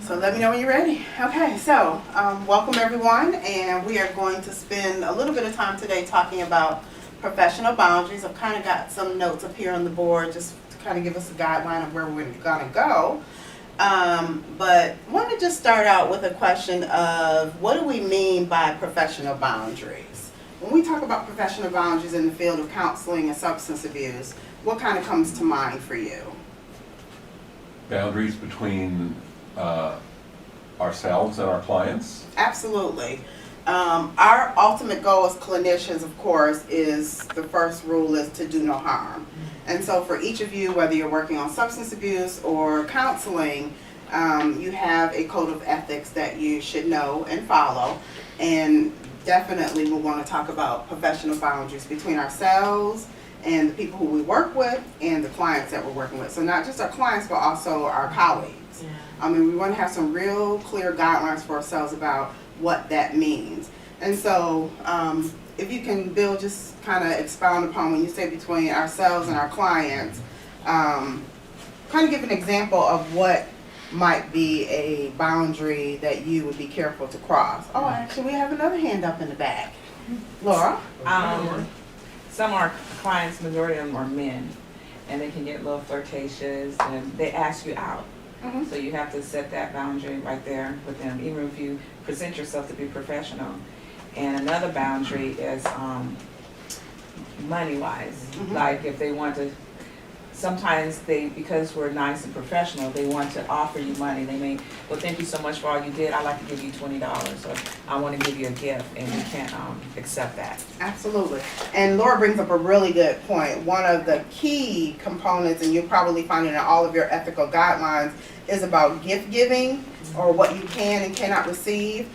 So let me know when you're ready. Okay, so welcome everyone, and we are going to spend a little bit of time today talking about professional boundaries. I've kind of got some notes up here on the board just to kind of give us a guideline of where we're going to go. But I want to just start out with a question of what do we mean by professional boundaries? When we talk about professional boundaries in the field of counseling and substance abuse, what kind of comes to mind for you? Boundaries between ourselves and our clients? Absolutely. Our ultimate goal as clinicians, of course, is the first rule is to do no harm. And so for each of you, whether you're working on substance abuse or counseling, you have a code of ethics that you should know and follow. And definitely we'll want to talk about professional boundaries between ourselves and the people who we work with and the clients that we're working with. So not just our clients, but also our colleagues. Yeah. I mean, we want to have some real clear guidelines for ourselves about what that means. And so if you can, Bill, just kind of expound upon when you say between ourselves and our clients, kind of give an example of what might be a boundary that you would be careful to cross. Oh, actually, we have another hand up in the back. Laura? Some of our clients, majority of them are men, and they can get a little flirtatious, and they ask you out. Mm-hmm. So you have to set that boundary right there with them, even if you present yourself to be professional. And another boundary is money-wise. Mm-hmm. Like if they want to, sometimes because we're nice and professional, they want to offer you money. They may, well, thank you so much for all you did. I'd like to give you $20, or I want to give you a gift, and you can't accept that. Absolutely. And Laura brings up a really good point. One of the key components, and you'll probably find it in all of your ethical guidelines, is about gift giving, or what you can and cannot receive.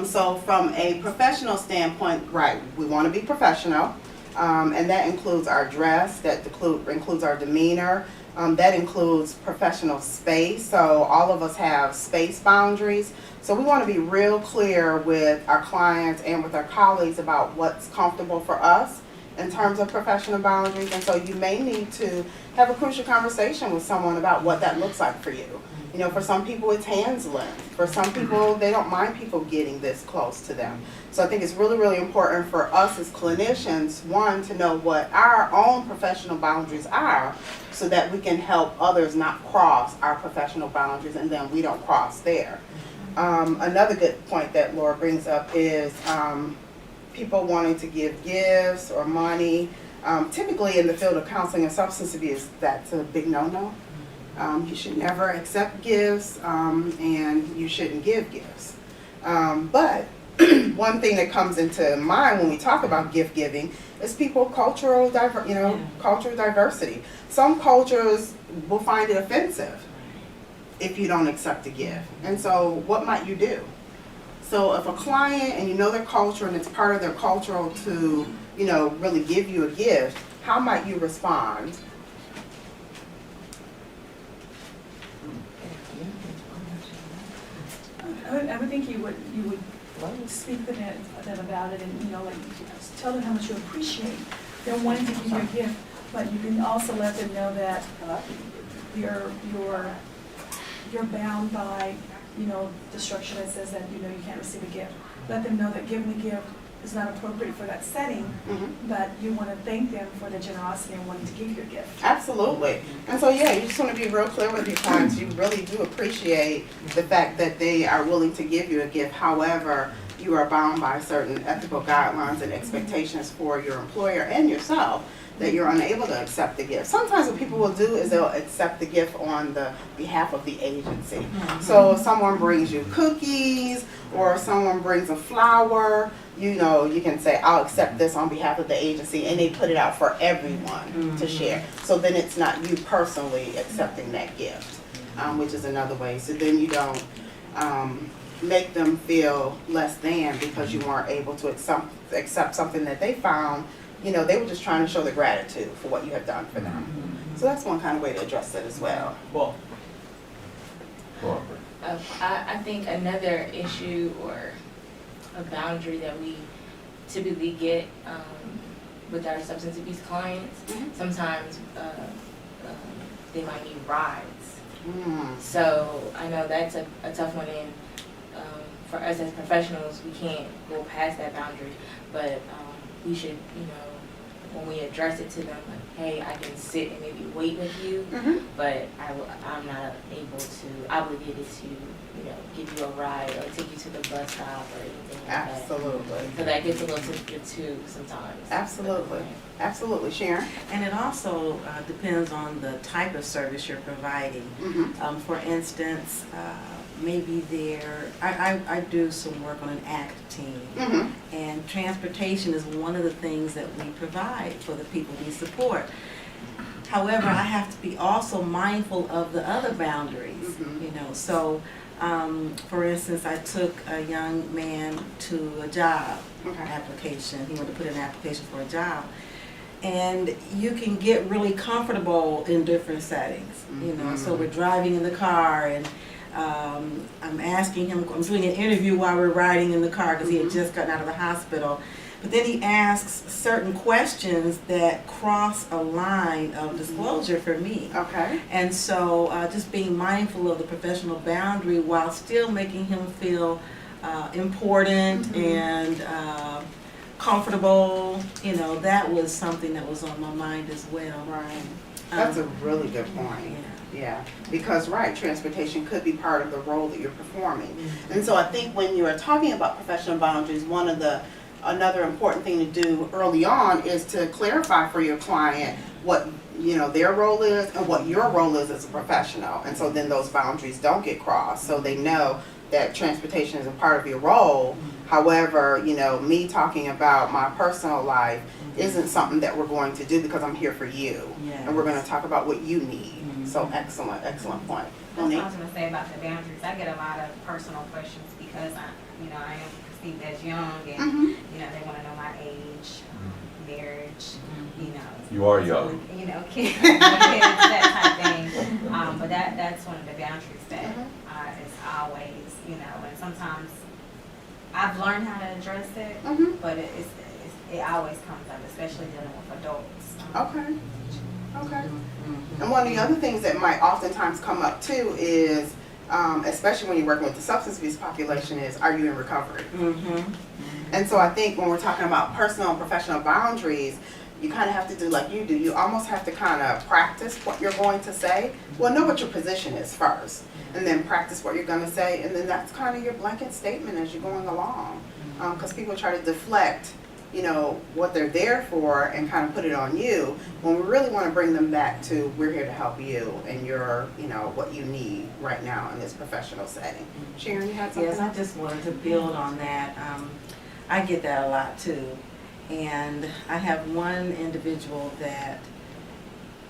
So from a professional standpoint, right, we want to be professional. And that includes our dress, that includes our demeanor, that includes professional space. So all of us have space boundaries. So we want to be real clear with our clients and with our colleagues about what's comfortable for us in terms of professional boundaries. And so you may need to have a crucial conversation with someone about what that looks like for you. You know, for some people it's hands length. For some people, they don't mind people getting this close to them. So I think it's really, really important for us as clinicians, one, to know what our own professional boundaries are so that we can help others not cross our professional boundaries and then we don't cross there. Another good point that Laura brings up is people wanting to give gifts or money. Typically in the field of counseling and substance abuse, that's a big no-no. You should never accept gifts, and you shouldn't give gifts. But one thing that comes into mind when we talk about gift giving is cultural diversity. Some cultures will find it offensive if you don't accept a gift. And so what might you do? So if a client, and you know their culture and it's part of their culture to, really give you a gift, how might you respond? I would think you would speak to them about it, and tell them how much you appreciate them wanting to give you a gift. But you can also let them know that you're bound by the structure that says that you can't receive a gift. Let them know that giving a gift is not appropriate for that setting, mm-hmm. but you want to thank them for the generosity and wanting to give you a gift. Absolutely. And so, you just want to be real clear with your clients. You really do appreciate the fact that they are willing to give you a gift. However, you are bound by certain ethical guidelines and expectations for your employer and yourself that you're unable to accept the gift. Sometimes what people will do is they'll accept the gift on the behalf of the agency. Mm-hmm. So if someone brings you cookies or someone brings a flower, you can say, I'll accept this on behalf of the agency, and they put it out for everyone mm-hmm. to share. So then it's not you personally accepting that gift, which is another way. So then you don't make them feel less than because you weren't able to accept something that they found. They were just trying to show their gratitude for what you have done for them. Mm-hmm. So that's one kind of way to address it as well. I think another issue or a boundary that we typically get with our substance abuse clients, mm-hmm. sometimes they might need rides So I know that's a tough one, and for us as professionals, we can't go past that boundary, but we should, you know, when we address it to them, like, hey, I can sit and maybe wait with you, but I'm not obligated to, you know, give you a ride or take you to the bus stop or anything like that. Absolutely. So that gets a little sensitive too sometimes. Absolutely. Absolutely. Sharon? And it also depends on the type of service you're providing. For instance, maybe I do some work on an ACT team, and transportation is one of the things that we provide for the people we support. However, I have to be also mindful of the other boundaries, you know. So, for instance, I took a young man to a job application. He wanted to put in an application for a job. And you can get really comfortable in different settings, you know. So we're driving in the car, and I'm asking him, I'm doing an interview while we're riding in the car because he had just gotten out of the hospital. But then he asks certain questions that cross a line of disclosure for me. Okay. And so just being mindful of the professional boundary while still making him feel important and comfortable, you know, that was something that was on my mind as well. Right. That's a really good point. Yeah, because transportation could be part of the role that you're performing. And so I think when you are talking about professional boundaries, another important thing to do early on is to clarify for your client what, you know, their role is and what your role is as a professional. And so then those boundaries don't get crossed, so they know that transportation is a part of your role. However, you know, me talking about my personal life isn't something that we're going to do because I'm here for you. And we're going to talk about what you need. So excellent point. That's what I was going to say about the boundaries. I get a lot of personal questions because I am perceived as young, and you know, they want to know my age, marriage, you know. You are young. You know, kids, that type thing. But that's one of the boundaries that is always, you know, and sometimes I've learned how to address it, but it always comes up, especially dealing with adults. Okay. And one of the other things that might oftentimes come up too is, especially when you're working with the substance abuse population, is, are you in recovery? And so I think when we're talking about personal and professional boundaries, you kind of have to do like you do. You almost have to kind of practice what you're going to say. Well, know what your position is first, and then practice what you're going to say, and then that's kind of your blanket statement as you're going along. Because people try to deflect, you know, what they're there for and kind of put it on you, when we really want to bring them back to, we're here to help you and your, you know, what you need right now in this professional setting. Sharon, you had something? Yes, I just wanted to build on that. I get that a lot too. And I have one individual that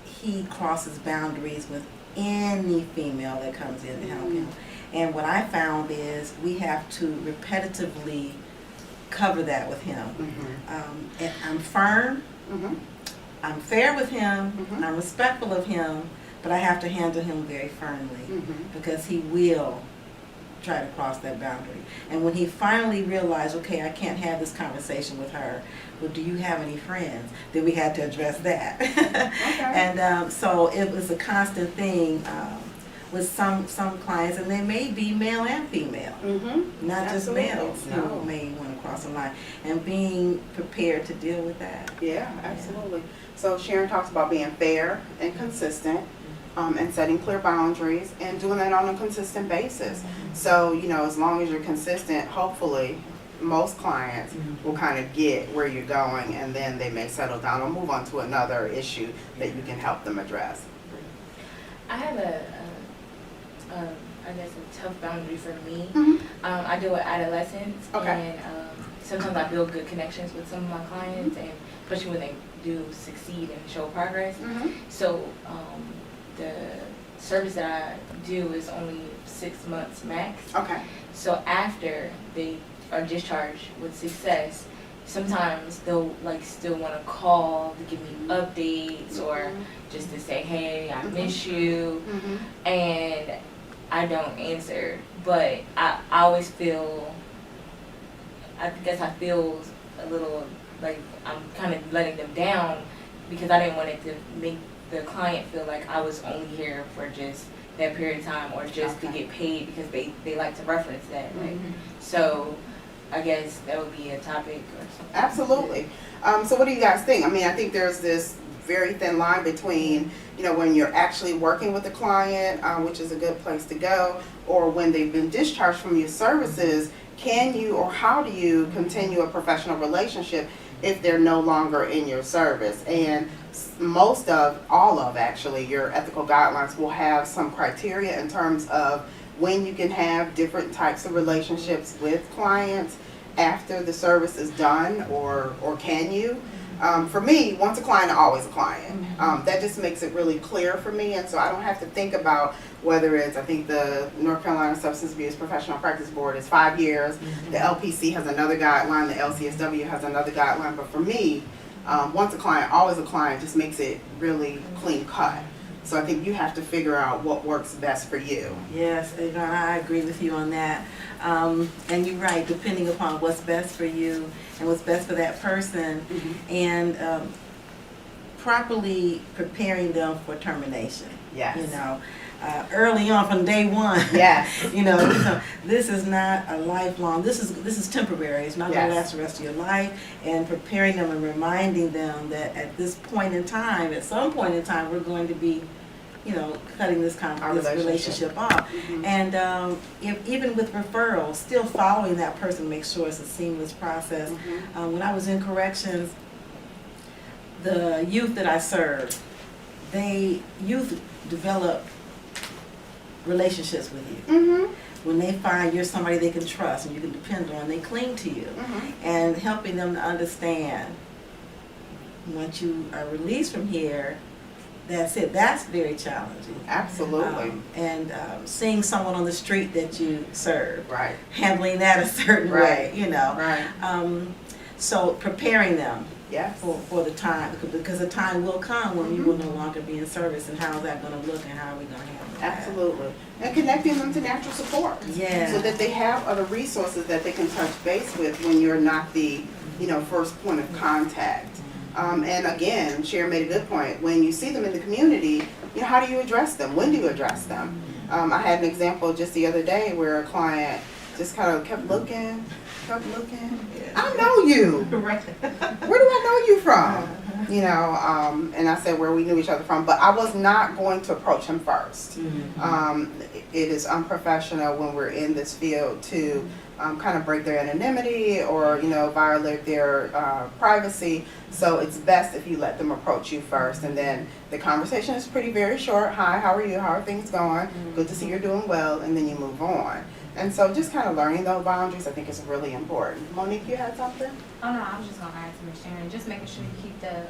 he crosses boundaries with any female that comes in to help him. And what I found is we have to repetitively cover that with him. And I'm firm, I'm fair with him, I'm respectful of him, but I have to handle him very firmly because he will try to cross that boundary. And when he finally realized, okay, I can't have this conversation with her, well, do you have any friends? Then we had to address that. And so it was a constant thing with some clients, and they may be male and female, not just males who may want to cross a line, and being prepared to deal with that. Yeah, absolutely. So Sharon talks about being fair and consistent, and setting clear boundaries and doing that on a consistent basis. So, you know, as long as you're consistent, hopefully most clients will kind of get where you're going, and then they may settle down or move on to another issue that you can help them address. I have I guess a tough boundary for me. I deal with adolescents, and sometimes I build good connections with some of my clients, and especially when they do succeed and show progress. So the service that I do is only 6 months max. So after they are discharged with success, sometimes they'll like still want to call to give me updates or just to say, hey, I miss you, and I don't answer. But I always feel, I guess I feel a little like I'm kind of letting them down because I didn't want it to make the client feel like I was only here for just that period of time, or just to Okay. get paid because they like to reference that. Like, so I guess that would be a topic or something. Absolutely. So what do you guys think? I mean, I think there's this very thin line between, you know, when you're actually working with a client, which is a good place to go, or when they've been discharged from your services, can you or how do you continue a professional relationship if they're no longer in your service? And most of, all of actually, your ethical guidelines will have some criteria in terms of when you can have different types of relationships with clients after the service is done, or can you? For me, once a client, always a client. That just makes it really clear for me, and so I don't have to think about whether it's, I think the North Carolina Substance Abuse Professional Practice Board is 5 years, the LPC has another guideline, the LCSW has another guideline, but for me, once a client, always a client just makes it really clean cut. So I think you have to figure out what works best for you. Yes, Yvonne, I agree with you on that. And you're right, depending upon what's best for you and what's best for that person, and properly preparing them for termination. Yes. You know, early on from day one. Yes. You know, this is not a lifelong. This is temporary. It's not going to last the rest of your life. And preparing them and reminding them that at this point in time, at some point in time, we're going to be, you know, cutting this relationship off. And even with referrals, still following that person, make sure it's a seamless process. When I was in corrections, the youth that I served, youth develop relationships with you. When they find you're somebody they can trust and you can depend on, they cling to you. And helping them to understand, once you are released from here, that's it. That's very challenging. Absolutely. And seeing someone on the street that you serve, Right. handling that a certain way, you know. Right. So preparing them Yes. for the time, because the time will come when you will no longer be in service, and how's that going to look and how are we going to handle that? Absolutely. And connecting them to natural support. Yeah. So that they have other resources that they can touch base with when you're not the, you know, first point of contact. And again, Sharon made a good point. When you see them in the community, you know, how do you address them? When do you address them? I had an example just the other day where a client just kind of kept looking. I know you. Where do I know you from? You know, and I said where we knew each other from, but I was not going to approach him first. It is unprofessional when we're in this field to kind of break their anonymity or, you know, violate their privacy. So it's best if you let them approach you first, and then the conversation is very short. Hi, how are you? How are things going? Good to see you're doing well, and then you move on. And so just kind of learning those boundaries, I think, is really important. Monique, you had something? Oh no, I was just gonna add to Ms. Sharon, just making sure you keep the,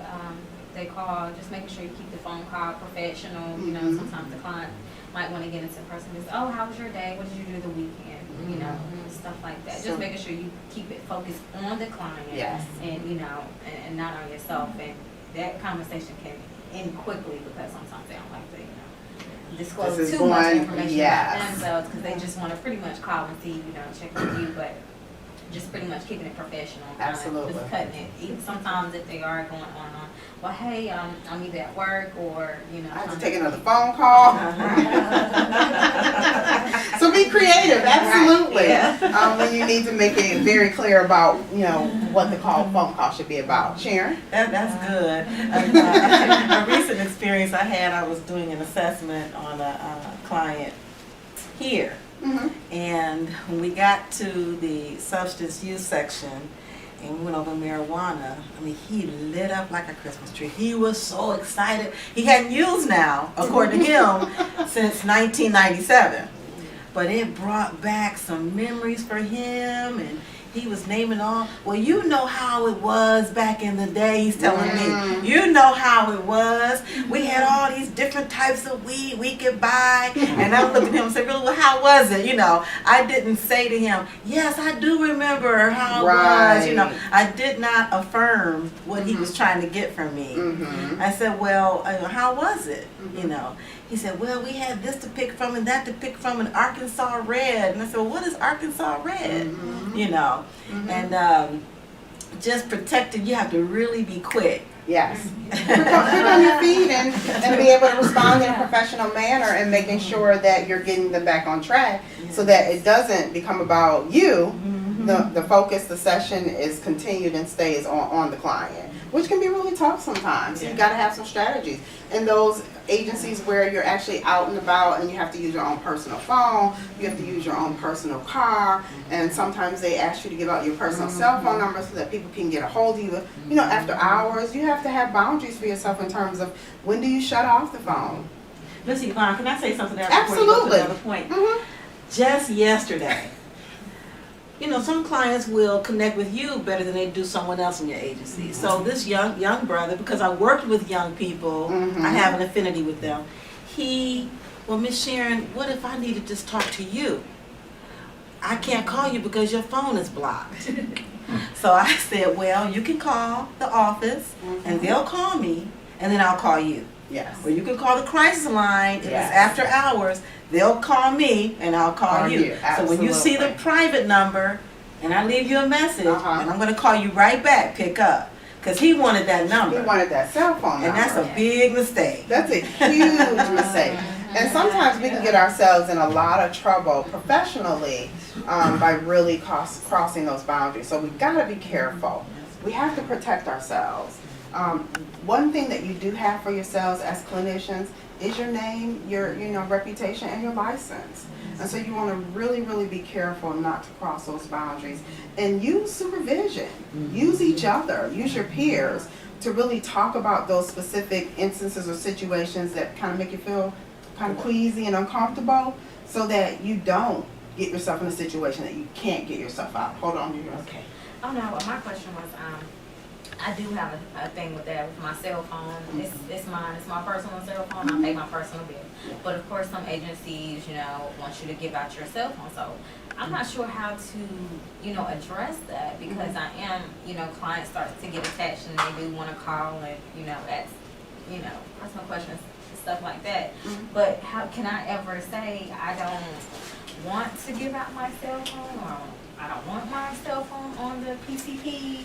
they call, just making sure you keep the phone call professional. You know, sometimes the client might wanna get into person, just, oh, how was your day? What did you do the weekend? You know, stuff like that. So- Just making sure you keep it focused on the client. Yes. And, you know, and not on yourself. And that conversation can end quickly because sometimes they don't like to, you know, disclose This is too much going- information yes. about themselves because they just want to pretty much call and see, you know, check with you, but just pretty much keeping it professional. Absolutely. Just cutting it. Even sometimes if they are going on, well, hey, I'm either at work or, you know. I have to take another phone call. So be creative, absolutely. When you need to make it very clear about, you know, what the phone call should be about. Sharon? That's good. A recent experience I had, I was doing an assessment on a client here. And when we got to the substance use section and we went over marijuana, I mean, he lit up like a Christmas tree. He was so excited. He hadn't used now, according to him, since 1997. But it brought back some memories for him, and he was naming all. Well, you know how it was back in the day, he's telling me. You know how it was. We had all these different types of weed we could buy. And I looked at him and said, really, well, how was it? You know, I didn't say to him, yes, I do remember how it was. You know, I did not affirm what he was trying to get from me. I said, well, how was it? You know, he said, well, we had this to pick from and that to pick from, and Arkansas Red. And I said, well, what is Arkansas Red? You know, and just protecting, you have to really be quick Yes. Quick on your feet and be able to respond in a professional manner and making sure that you're getting them back on track so that it doesn't become about you. The focus, the session is continued and stays on the client, which can be really tough sometimes. So you got to have some strategies. And those agencies where you're actually out and about and you have to use your own personal phone, you have to use your own personal car, and sometimes they ask you to give out your personal cell phone number so that people can get a hold of you. You know, after hours, you have to have boundaries for yourself in terms of when do you shut off the phone. Miss Yvonne, can I say something there before you go to Absolutely. another point? Just yesterday, you know, some clients will connect with you better than they do someone else in your agency. So this young brother, because I worked with young people, I have an affinity with them. Well, Miss Sharon, what if I need to just talk to you? I can't call you because your phone is blocked. So I said, well, you can call the office and they'll call me and then I'll call you. Yes. Or you can call the crisis line if Yes. it's after hours. They'll call me and I'll call you. So when you see the Absolutely. private number and I leave you a message, Uh-huh. and I'm going to call you right back, pick up. Because he wanted that number. He wanted that cell phone number. And that's a big mistake. That's a huge mistake. And sometimes we can get ourselves in a lot of trouble professionally by really crossing those boundaries. So we've got to be careful. We have to protect ourselves. One thing that you do have for yourselves as clinicians is your name, your reputation, and your license. And so you want to really, really be careful not to cross those boundaries. And use supervision. Use each other. Use your peers to really talk about those specific instances or situations that kind of make you feel kind of queasy and uncomfortable so that you don't get yourself in a situation that you can't get yourself out. Hold on. Okay. Oh no, my question was, I do have a thing with that with my cell phone. It's mine. It's my personal cell phone. I pay my personal bill. But of course, some agencies, want you to give out your cell phone. So I'm not sure how to, address that because I am, clients start to get attached and they do want to call and, ask, personal questions and stuff like that. But how can I ever say I don't want to give out my cell phone or I don't want my cell phone on the PCP?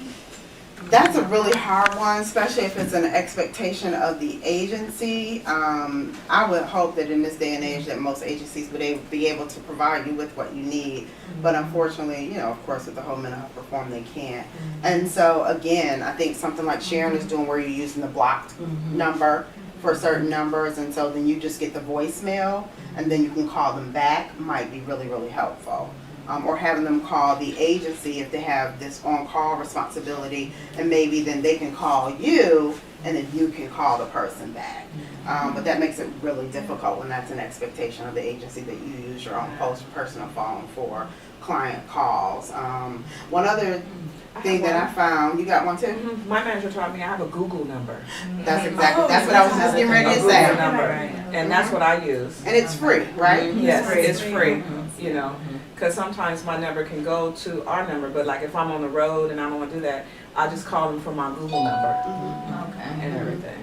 That's a really hard one, especially if it's an expectation of the agency. I would hope that in this day and age that most agencies would be able to provide you with what you need. But unfortunately, of course, with the whole mental health reform, they can't. And so, again, I think something like Sharon is doing where you're using the blocked number for certain numbers, and so then you just get the voicemail, and then you can call them back, might be really, really helpful. Or having them call the agency if they have this on-call responsibility, and maybe then they can call you, and then you can call the person back. But that makes it really difficult when that's an expectation of the agency that you use your own personal phone for client calls. One other thing that I found, you got one too? My manager taught me I have a Google number. That's what I was just getting ready to Google say. number, and that's what I use. And it's free, right? Yes, it's free, because sometimes my number can go to our number, but like if I'm on the road and I don't want to do that, I just call them from my Google number and everything.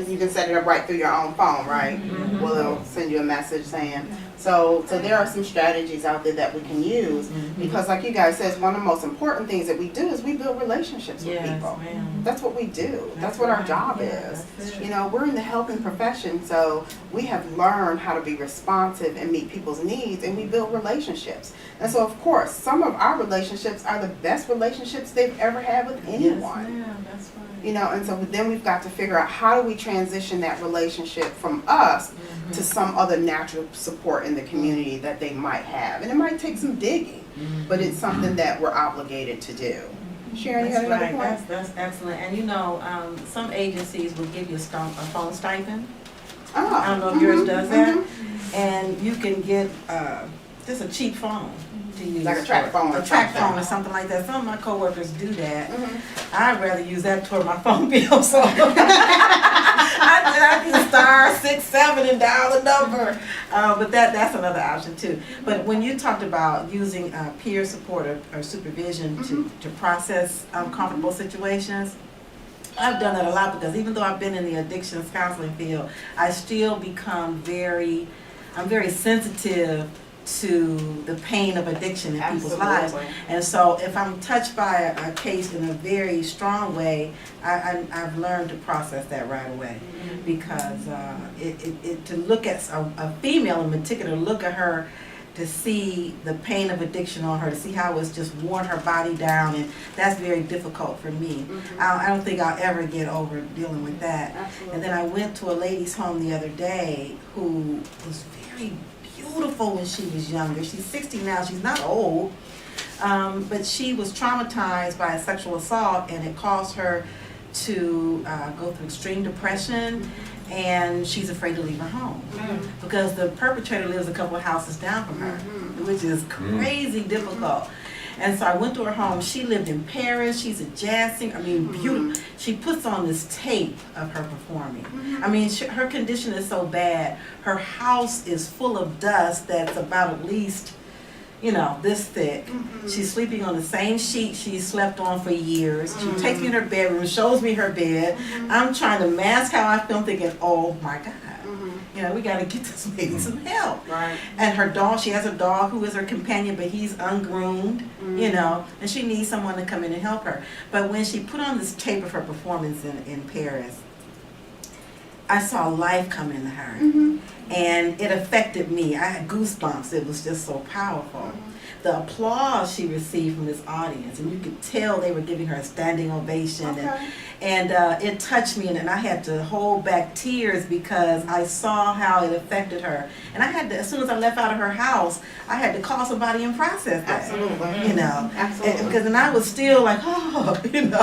You can set it up right through your own phone, right? Well, it'll send you a message saying. So there are some strategies out there that we can use because, like you guys said, one of the most important things that we do is we build relationships with people. That's what we do. That's what our job is. We're in the helping profession, so we have learned how to be responsive and meet people's needs, and we build relationships. And so, of course, some of our relationships are the best relationships they've ever had with anyone. Yes, ma'am, that's right. And so then we've got to figure out how do we transition that relationship from us to some other natural support in the community that they might have. And it might take some digging, but it's something that we're obligated to do. Sharon, you had another point? That's excellent. And some agencies will give you a phone stipend. Oh, I don't know if yours does that. And you can get just a cheap phone to use. Like a track phone or A track something. phone or something like that. Some of my coworkers do that. I'd rather use that toward my phone bill. So I can star 6, 7 and dial the number. But that's another option too. But when you talked about using peer support or supervision to process comfortable situations, I've done that a lot because even though I've been in the addictions counseling field, I still become I'm very sensitive to the pain of addiction in people's lives. Absolutely. And so if I'm touched by a case in a very strong way, I've learned to process that right away. Because to look at a female in particular, look at her, to see the pain of addiction on her, to see how it's just worn her body down, and that's very difficult for me. I don't think I'll ever get over dealing with that. Absolutely. And then I went to a lady's home the other day who was very beautiful when she was younger. She's 60 now, she's not old, but she was traumatized by a sexual assault, and it caused her to go through extreme depression, and she's afraid to leave her home because the perpetrator lives a couple of houses down from her, which is crazy difficult. And so I went to her home. She lived in Paris. She's a jazz singer. I mean, beautiful. She puts on this tape of her performing. I mean, her condition is so bad. Her house is full of dust that's about at least, this thick. She's sleeping on the same sheet she slept on for years. She takes me in her bedroom, shows me her bed. I'm trying to mask how I feel, thinking, oh my God. We got to get this lady some help. Right. And her dog, she has a dog who is her companion, but he's ungroomed, and she needs someone to come in and help her. But when she put on this tape of her performance in Paris, I saw life come into her. And it affected me. I had goosebumps. It was just so powerful. The applause she received from this audience, and you could tell they were giving her a standing ovation. And it touched me, and I had to hold back tears because I saw how it affected her. And I had to, as soon as I left out of her house, I had to call somebody and process that. Absolutely. Absolutely. Because then I was still like, And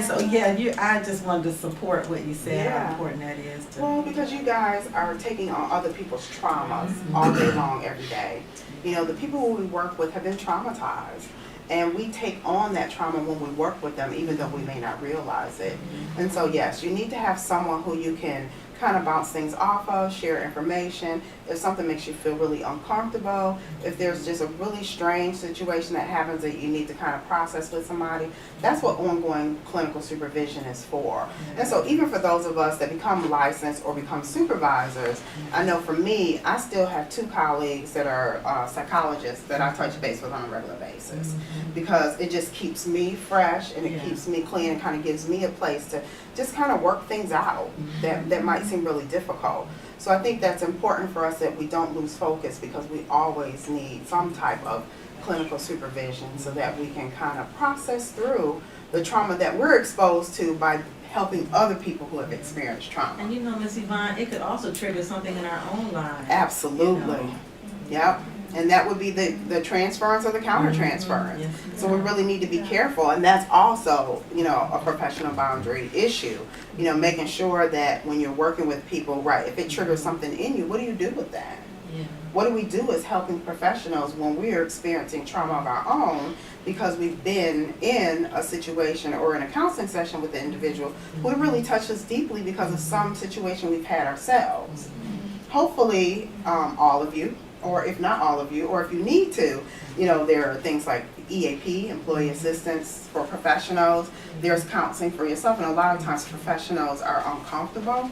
so, I just wanted to support what you said, how important that is. Well, because you guys are taking on other people's traumas all day long, every day. The people who we work with have been traumatized. And we take on that trauma when we work with them, even though we may not realize it. And so, yes, you need to have someone who you can kind of bounce things off of, share information. If something makes you feel really uncomfortable, if there's just a really strange situation that happens that you need to kind of process with somebody, that's what ongoing clinical supervision is for. And so even for those of us that become licensed or become supervisors, I know for me, I still have 2 colleagues that are psychologists that I touch base with on a regular basis, because it just keeps me fresh and it keeps me clean and kind of gives me a place to just kind of work things out that might seem really difficult. So I think that's important for us that we don't lose focus, because we always need some type of clinical supervision so that we can kind of process through the trauma that we're exposed to by helping other people who have experienced trauma. And Ms. Yvonne, it could also trigger something in our own lives. Absolutely. Yep. And that would be the transference or the countertransference. So we really need to be careful, and that's also, a professional boundary issue. Making sure that when you're working with people, right, if it triggers something in you, what do you do with that? What do we do as helping professionals when we're experiencing trauma of our own because we've been in a situation or in a counseling session with the individual who really touched us deeply because of some situation we've had ourselves? Hopefully, all of you, or if not all of you, or if you need to, there are things like EAP, employee assistance for professionals. There's counseling for yourself, and a lot of times professionals are uncomfortable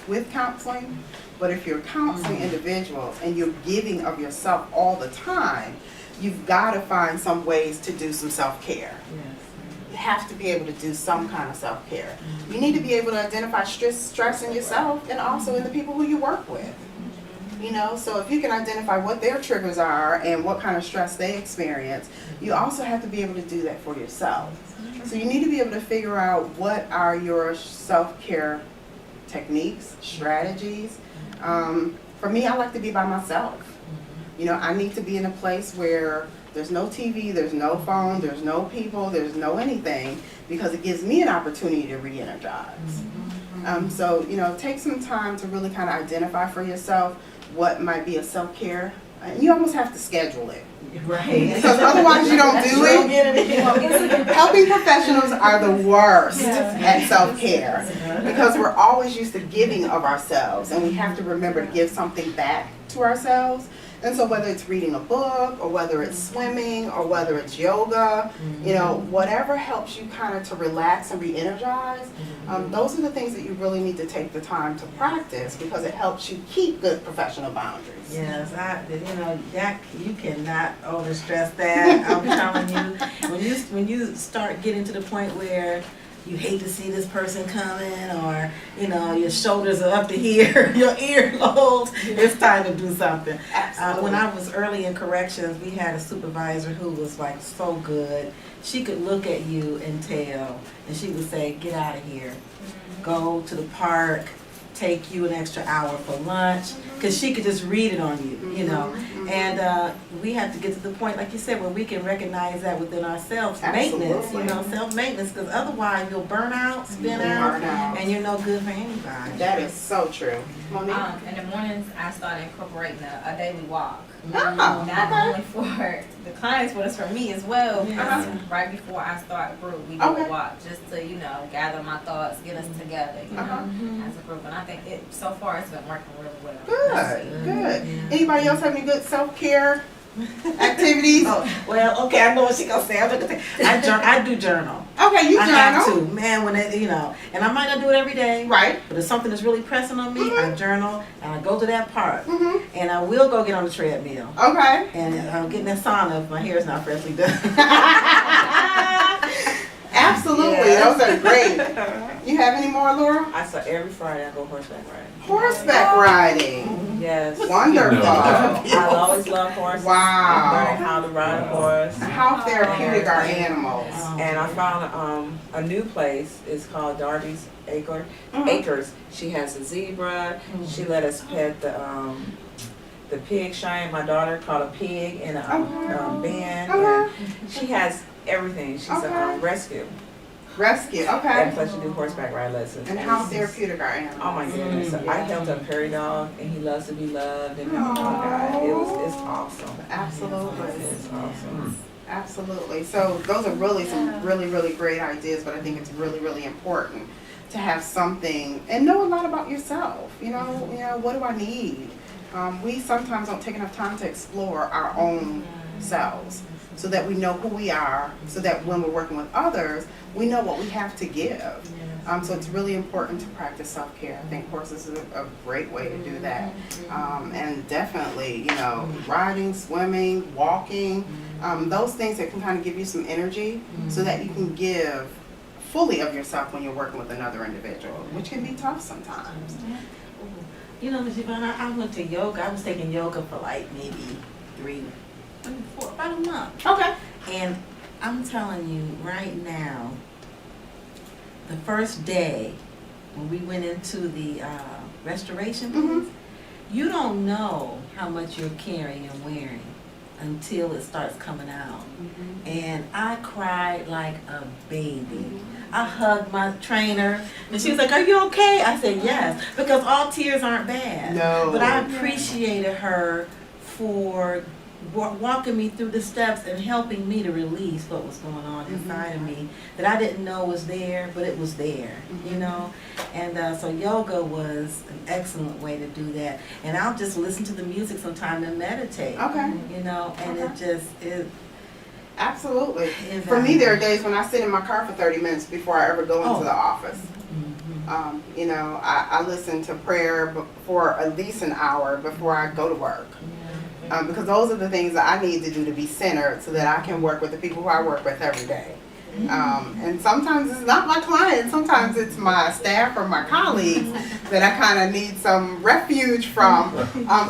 with counseling. But if you're counseling individuals and you're giving of yourself all the time, you've got to find some ways to do some self-care. You have to be able to do some kind of self-care. You need to be able to identify stress in yourself and also in the people who you work with. So if you can identify what their triggers are and what kind of stress they experience, you also have to be able to do that for yourself. So you need to be able to figure out what are your self-care techniques, strategies. For me, I like to be by myself. I need to be in a place where there's no TV, there's no phone, there's no people, there's no anything, because it gives me an opportunity to re-energize. So, take some time to really kind of identify for yourself what might be a self-care. And you almost have to schedule it. Right. Because otherwise you don't do it. Helping professionals are the worst at self-care, because we're always used to giving of ourselves, and we have to remember to give something back to ourselves. And so whether it's reading a book, or whether it's swimming, or whether it's yoga, you know, whatever helps you kind of to relax and re-energize, those are the things that you really need to take the time to practice, because it helps you keep good professional boundaries. Yes, you know, that you cannot overstress that. I'm telling you, when you start getting to the point where you hate to see this person coming, or you know your shoulders are up to here, your earlobes, it's time to do something. When I was early in corrections, we had a supervisor who was like so good. She could look at you and tell, and she would say, "Get out of here, go to the park." Take you an extra hour for lunch, because she could just read it on you, you know. And we have to get to the point, like you said, where we can recognize that within ourselves, maintenance, you know, self-maintenance, because otherwise you'll burn out, spin out, and you're no good for anybody. That is so true. Monique? In the mornings, I started incorporating a daily walk. Oh, Not okay. only for the clients, but it's for me as well. Because right before I start group, we do Okay. a walk just to, you know, gather my thoughts, get us together, you know, as a group. And I think so far it's been working really well. Good, good. Anybody else have any good self-care activities? Oh, well, okay, I know what she gonna say. I'm gonna say I do journal. Okay, you I have journal. to, man. When it, you know, and I might not do it every day, Right. but if something is really pressing on me, I journal and I go to that park, Mm-hmm. and I will go get on the treadmill. Okay. And I'm getting that sauna if my hair is not freshly done. Absolutely, Yes. those are great. You have any more, Laura? I saw every Friday I go horseback riding. Horseback riding. Yes. Wonderful. I always love horses. Wow. I'm learning how to ride a horse. How therapeutic are animals? And I found a new place. It's called Darby's Acres. She has a zebra. She let us pet the pig Shine. My daughter caught a pig in a bin. And she has everything. She's a rescue. Rescue, And okay. plus you do horseback ride lessons. And how therapeutic are animals? Oh my goodness! I helped a prairie dog, and he loves to be loved. And oh God, it's awesome. Absolutely. It's awesome. Absolutely. So those are really some really, really great ideas, but I think it's really, really important to have something and know a lot about yourself. You know, what do I need? We sometimes don't take enough time to explore our own selves, so that we know who we are, so that when we're working with others, we know what we have to give. So it's really important to practice self-care. I think horses is a great way to do that. And definitely, riding, swimming, walking, those things that can kind of give you some energy so that you can give fully of yourself when you're working with another individual, which can be tough sometimes. You know, Ms. Yvonne, I went to yoga. I was taking yoga for like maybe 4, about a month. Okay. And I'm telling you right now, the first day when we went into the restoration piece, you don't know how much you're carrying and wearing until it starts coming out. And I cried like a baby. I hugged my trainer, and she was like, "Are you okay?" I said, "Yes," because all tears aren't bad. No. But I appreciated her for walking me through the steps and helping me to release what was going on inside of me that I didn't know was there, but it was there, And so yoga was an excellent way to do that. And I'll just listen to the music sometime and meditate. Okay. And it just is. Absolutely. For me, there are days when I sit in my car for 30 minutes before I ever go into the office. I listen to prayer for at least an hour before I go to work. Because those are the things that I need to do to be centered so that I can work with the people who I work with every day. And sometimes it's not my clients, sometimes it's my staff or my colleagues that I kind of need some refuge from.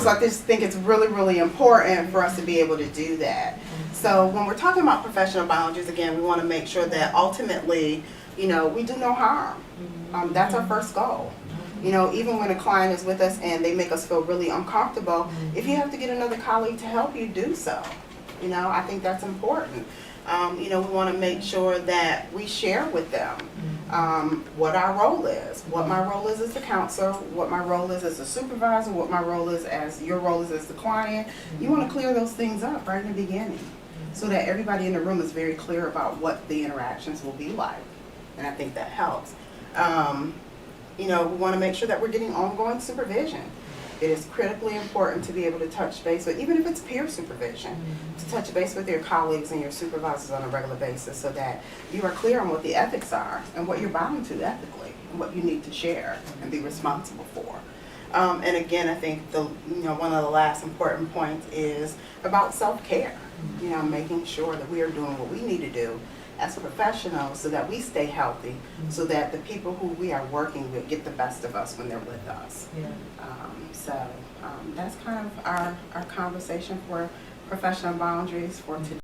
So I just think it's really, really important for us to be able to do that. So when we're talking about professional boundaries, again, we want to make sure that ultimately, we do no harm. That's our first goal. Even when a client is with us and they make us feel really uncomfortable, if you have to get another colleague to help you, do so. I think that's important. We want to make sure that we share with them what our role is, what my role is as the counselor, what my role is as the supervisor, what my role is as your role is as the client. You want to clear those things up right in the beginning so that everybody in the room is very clear about what the interactions will be like. And I think that helps. We want to make sure that we're getting ongoing supervision. It is critically important to be able to touch base with, even if it's peer supervision, to touch base with your colleagues and your supervisors on a regular basis so that you are clear on what the ethics are and what you're bound to ethically and what you need to share and be responsible for. And again, I think one of the last important points is about self-care. Making sure that we are doing what we need to do as professionals so that we stay healthy, so that the people who we are working with get the best of us when they're with us. So that's kind of our conversation for professional boundaries for today.